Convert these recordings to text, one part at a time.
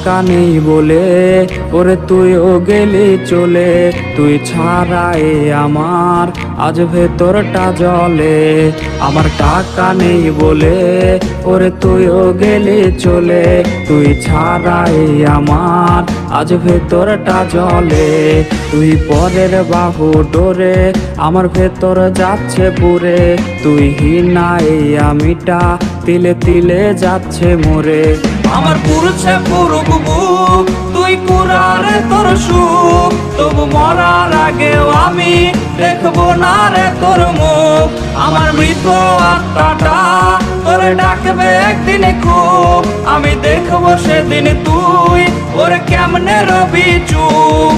টাকা নেই বলে ওরে তুইও গেলি চলে, তুই ছাড়াই আমার আজ ভেতরটা জ্বলে। আমার টাকা নেই বলে ওরে তুইও গেলি চলে, তুই ছাড়াই আমার আজ ভেতরটা জ্বলে। তুই পরের বাহু ডোরে আমার ভেতর যাচ্ছে পুরে, তুই হিনাই আমিটা তিলে তিলে যাচ্ছে মোরে। আমার পুরছে পুরুক বুক, তুই কুরারে তোর সুখ, তবু মরার আগেও আমি দেখবো না রে তোর মুখ। আমার মৃত আত্মাটা তোরে ডাকবে একদিন খুব, আমি দেখবো সেদিন তুই ওরে কেমনে রবি চুপ।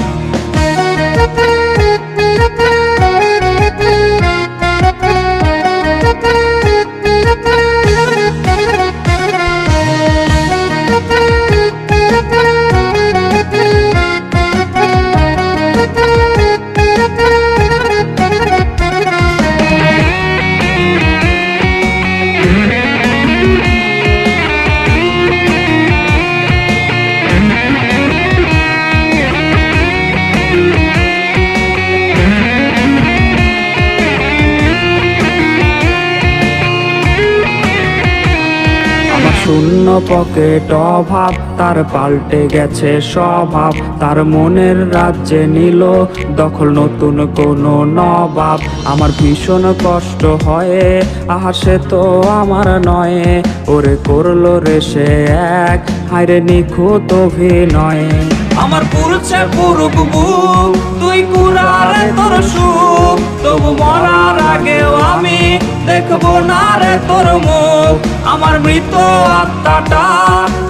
শূন্য পকেট অভাব, তার পাল্টে গেছে স্বভাব, তার মনের রাজ্যে নিল দখল নতুন কোনো নবাব। আমার ভীষণ কষ্ট হয়, আহা সে তো আমার নয়, ওরে করলো রে সে এক হায়রে নিখুঁত অভিনয়। আমার পুরছে পুরুক বুক, তুই কুরারে তোর সুখ, তবু মরার আগেও আমি দেখবো না রে তোর মুখ। আমার মৃত আত্মাটা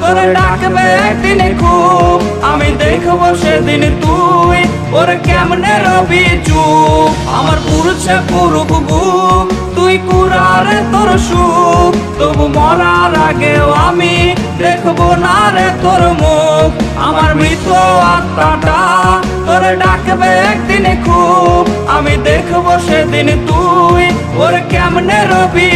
তোরে ডাকবে একদিন খুব, আমি দেখবো সেদিন তুই ওরে কেমনে রবি চুপ। আমার পুরছে পুরুক বুক, তুই কুরারে তোর সুখ, তবু মরার আগেও আমি দেখবো না রে তোর মুখ। আমার মৃত আত্মাটা তোরে ডাকবে একদিন খুব, আমি দেখবো সেদিন তুই ওরে কেমনে রবি